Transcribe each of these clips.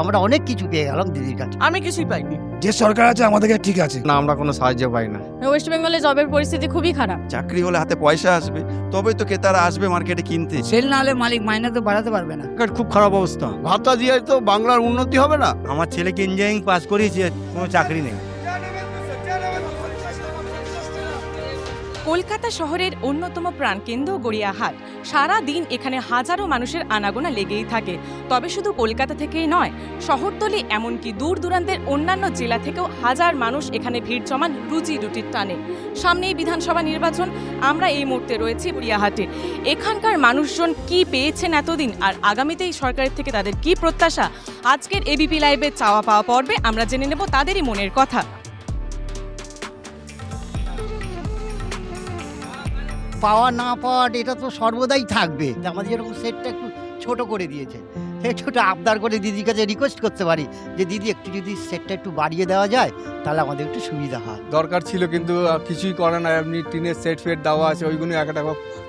আমরা অনেক কিছু পেয়ে গেলাম দিদির কাছে। আমি কিছুই পাইনি। যে সরকার আছে আমাদেরকে ঠিক আছে না, আমরা কোনো সাহায্য পাই না। ওয়েস্ট বেঙ্গলে জবের পরিস্থিতি খুবই খারাপ। চাকরি হলে হাতে পয়সা আসবে, তবেই তো ক্রেতারা আসবে মার্কেটে কিনতে। সেল না হলে মালিক মাইনে তো বাড়াতে পারবে না। খুব খারাপ অবস্থা। ভাতা দিয়ে তো বাংলার উন্নতি হবে না। আমার ছেলেকে ইঞ্জিনিয়ারিং পাস করিয়েছে, কোনো চাকরি নেই। কলকাতা শহরের অন্যতম প্রাণকেন্দ্র গড়িয়াহাট। সারা দিন এখানে হাজারো মানুষের আনাগোনা লেগেই থাকে। তবে শুধু কলকাতা থেকেই নয়, শহরতলি এমনকি দূর দূরান্তের অন্যান্য জেলা থেকেও হাজার মানুষ এখানে ভিড় জমান রুজি রুটির টানে। সামনেই বিধানসভা নির্বাচন, আমরা এই মুহূর্তে রয়েছি গড়িয়াহাটে। এখানকার মানুষজন কি পেয়েছেন এতদিন, আর আগামীতে এই সরকারের থেকে তাদের কি প্রত্যাশা, আজকের এবিপি লাইভের চাওয়া পাওয়া পর্বে আমরা জেনে নেব তাদেরই মনের কথা। পাওয়া না পাওয়া এটা তো সর্বদাই থাকবে। আমাদের যেরকম সেটটা একটু ছোট করে দিয়েছে, সেই ছোট আবদার করে দিদির কাছে রিকোয়েস্ট করতে পারি যে দিদি একটু যদি সেটটা একটু বাড়িয়ে দেওয়া যায় তাহলে আমাদের একটু সুবিধা হয়। দরকার ছিল কিন্তু কিছুই করে না। এমনি টিনের সেট ফেট দেওয়া আছে, ওইগুলো একটা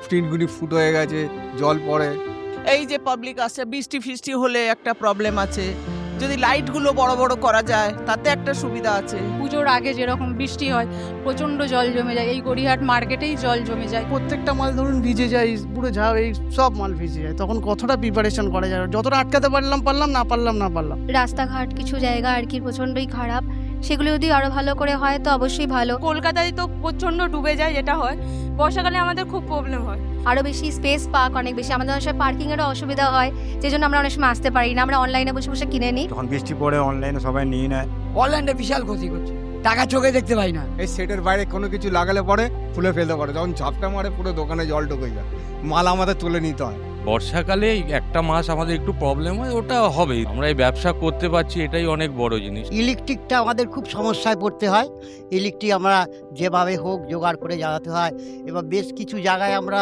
টিনগুলি ফুট হয়ে গেছে, জল পড়ে। এই যে পাবলিক আসছে, বৃষ্টি ফিষ্টি হলে একটা প্রবলেম আছে। যদি লাইটগুলো বড় বড় করা যায় তাতে একটা সুবিধা আছে। পুজোর আগে যেরকম বৃষ্টি হয় প্রচণ্ড জল জমে যায়, এই গড়িয়াহাট মার্কেটেই জল জমে যায়। প্রত্যেকটা মাল ধরুন ভিজে যায়, পুরো ঝাড় এই সব মাল ভিজে যায়, তখন কতটা প্রিপারেশন করা যায়, যতটা আটকাতে পারলাম না পারলাম। রাস্তাঘাট কিছু জায়গা আর কি প্রচণ্ডই খারাপ, সেগুলো যদি আরো ভালো করে হয় তো অবশ্যই ভালো। কলকাতায় তো প্রচণ্ড ডুবে যায়, যেটা হয় বর্ষাকালে আমাদের খুব প্রবলেম হয়। আরো বেশি স্পেস পাক, অনেক বেশি আমাদের অনেক সময় পার্কিং এরও অসুবিধা হয়, যে জন্য আমরা অনেক সময় আসতে পারি না, আমরা অনলাইনে বসে বসে কিনে নিই। যখন বৃষ্টি পড়ে অনলাইনে সবাই নিয়ে নেয়। অনলাইনে বিশাল ক্ষতি করছে, টাকা চোখে দেখতে পাই না। এই সেটের বাইরে কোনো কিছু লাগালে পরে খুলে ফেলতে পারে, যখন ঝাপটা মারে পুরো দোকানে জল ঢুকে যায়, মাল আমাদের তুলে নিতে হয়। বর্ষাকালে একটা মাস আমাদের একটু প্রবলেম হয়, ওটা হবেই। আমরা এই ব্যবসা করতে পারছি, এটাই অনেক বড় জিনিস। ইলেকট্রিকটা আমাদের খুব সমস্যায় পড়তে হয়। ইলেকট্রিক আমরা যেভাবে হোক জোগাড় করে জ্বালাতে হয়। এবার বেশ কিছু জায়গায় আমরা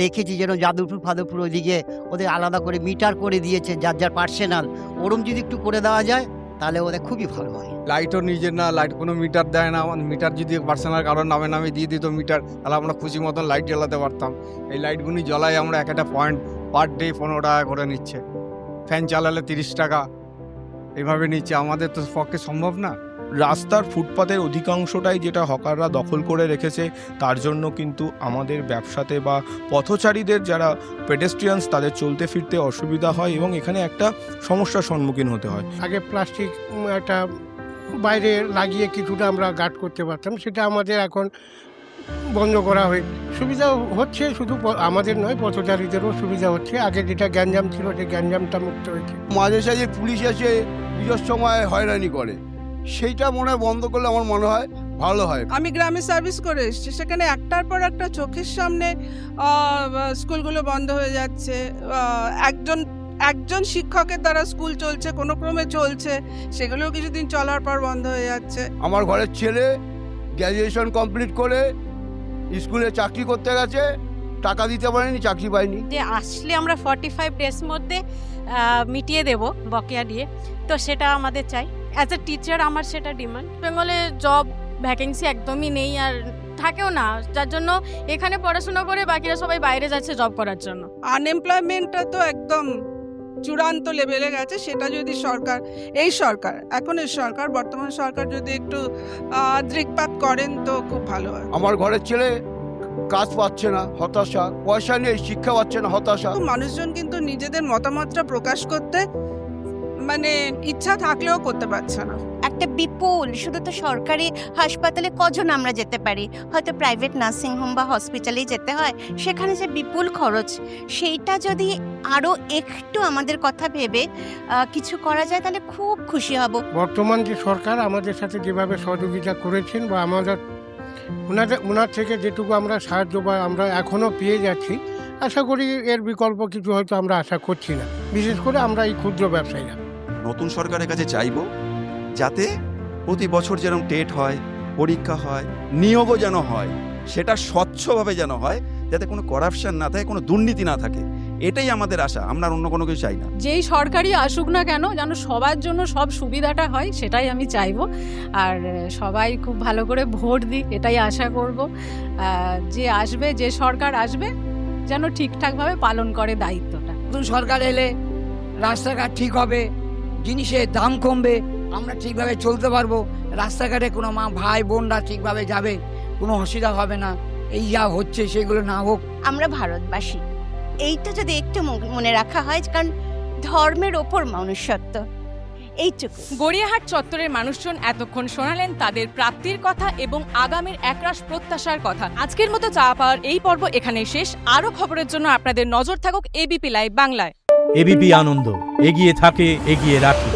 দেখেছি যেন যাদবপুর ওইদিকে ওদের আলাদা করে মিটার করে দিয়েছে, যার যার পার্সোনাল। ওরম যদি একটু করে দেওয়া যায় তাহলে ওদের খুবই ভালো হয়। লাইটও নিজের না, লাইট কোনো মিটার দেয় না। মিটার যদি পার্সোনাল কারোর নামে দিয়ে দিত মিটার, তাহলে আমরা খুশি মতন লাইট জ্বালাতে পারতাম। এই লাইটগুলি জ্বলাই আমরা একটা পয়েন্ট পার ডে 15 টাকা করে নিচ্ছে, ফ্যান চালালে 30 টাকা এভাবে নিচ্ছে। আমাদের তো পক্ষে সম্ভব না। রাস্তার ফুটপাতের অধিকাংশটাই যেটা হকাররা দখল করে রেখেছে, তার জন্য কিন্তু আমাদের ব্যবসাতে বা পথচারীদের যারা পেডেস্ট্রিয়ানস তাদের চলতে ফিরতে অসুবিধা হয় এবং এখানে একটা সমস্যার সম্মুখীন হতে হয়। আগে প্লাস্টিক একটা বাইরে লাগিয়ে কিছুটা আমরা গার্ড করতে পারতাম, সেটা আমাদের এখন বন্ধ করা হয়ে সুবিধা হচ্ছে। শুধু আমাদের নয়, পথচারীদেরও সুবিধা হচ্ছে। আগে যেটা গ্যাঞ্জাম ছিল সেই গ্যাঞ্জামটা মুক্ত হয়েছে। মাঝে সাঝে পুলিশ এসে পুজোর সময় হয়রানি করে, সেইটা মনে হয় বন্ধ করলে আমার মনে হয় ভালো হয়। আমি গ্রামে সার্ভিস করে এসেছি, সেখানে একটার পর একটা চোখের সামনে স্কুলগুলো বন্ধ হয়ে যাচ্ছে। একজন শিক্ষকের দ্বারা স্কুল চলছে, কোনো ক্রমে চলছে, সেগুলো কিছুদিন চলার পর বন্ধ হয়ে যাচ্ছে। আমার ঘরের ছেলে গ্র্যাজুয়েশন কমপ্লিট করে স্কুলে চাকরি করতে গেছে, টাকা দিতে পারেনি, চাকরি পায়নি। যে আসলে আমরা 45 ডেজ মধ্যে মিটিয়ে দেব বকেয়া দিয়ে, তো সেটা আমাদের চাই। অ্যাজ এ টিচার আমার সেটা ডিমান্ড। বেঙ্গলে জব ভ্যাকেন্সি একদমই নেই, আর থাকেও না, যার জন্য এখানে পড়াশোনা করে বাকিরা সবাই বাইরে যাচ্ছে জব করার জন্য। আনএমপ্লয়মেন্টটা তো একদম চূড়ান্ত লেভেলে গেছে। সেটা যদি বর্তমান সরকার যদি একটু দৃকপাত করেন তো খুব ভালো হয়। আমার ঘরের ছেলে কাজ পাচ্ছে না, হতাশা। পয়সা নেই, শিক্ষা পাচ্ছে না, হতাশা। মানুষজন কিন্তু নিজেদের মতামতটা প্রকাশ করতে মানে ইচ্ছা থাকলেও করতে পারছে না। একটা বিপুল, শুধু তো সরকারি হাসপাতালে কজন আমরা যেতে পারি, হয়তো প্রাইভেট নার্সিংহোম বা হসপিটালেই যেতে হয়, সেখানে যে বিপুল খরচ, সেইটা যদি আরও একটু আমাদের কথা ভেবে কিছু করা যায় তাহলে খুব খুশি হব। বর্তমান যে সরকার আমাদের সাথে যেভাবে সহযোগিতা করেছেন বা ওনার থেকে যেটুকু আমরা সাহায্য বা আমরা এখনও পেয়ে যাচ্ছি, আশা করি এর বিকল্প কিছু হয়তো আমরা আশা করছি না, বিশেষ করে আমরা এই ক্ষুদ্র ব্যবসায়ীরা। নতুন সরকারের কাছে চাইবো যাতে প্রতি বছর যেরকম টেট হয়, পরীক্ষা হয়, নিয়োগও যেন হয়, সেটা স্বচ্ছভাবে যেন হয়, যাতে কোনো করাপশন না থাকে, কোনো দুর্নীতি না থাকে। এটাই আমাদের আশা, আমরা অন্য কোনো কিছু চাই না। যেই সরকারই আসুক না কেন, যেন সবার জন্য সব সুবিধাটা হয়, সেটাই আমি চাইবো। আর সবাই খুব ভালো করে ভোট দিক, এটাই আশা করব। যে সরকার আসবে যেন ঠিকঠাকভাবে পালন করে দায়িত্বটা। নতুন সরকার এলে রাস্তাঘাট ঠিক হবে, জিনিসের দাম কমবে, আমরা ঠিকভাবে চলতে পারবো, রাস্তাঘাটে কোনো মা ভাই বোনরা ঠিকভাবে যাবে, কোনো অসুবিধা হবে না। এই যা হচ্ছে সেগুলো না হোক। আমরা ভারতবাসী, এইটা যদি একটু মনে রাখা হয়, কারণ ধর্মের ওপর মনুষ্যত্ব, এইটুকু। গড়িয়াহাট চত্বরের মানুষজন এতক্ষণ শোনালেন তাদের প্রাপ্তির কথা এবং আগামীর একরাশ প্রত্যাশার কথা। আজকের মতো চাওয়া পাওয়ার এই পর্ব এখানেই শেষ। আরও খবরের জন্য আপনাদের নজর থাকুক এবিপি লাইভ বাংলায়। এবিপি আনন্দ, এগিয়ে থাকে, এগিয়ে রাখে।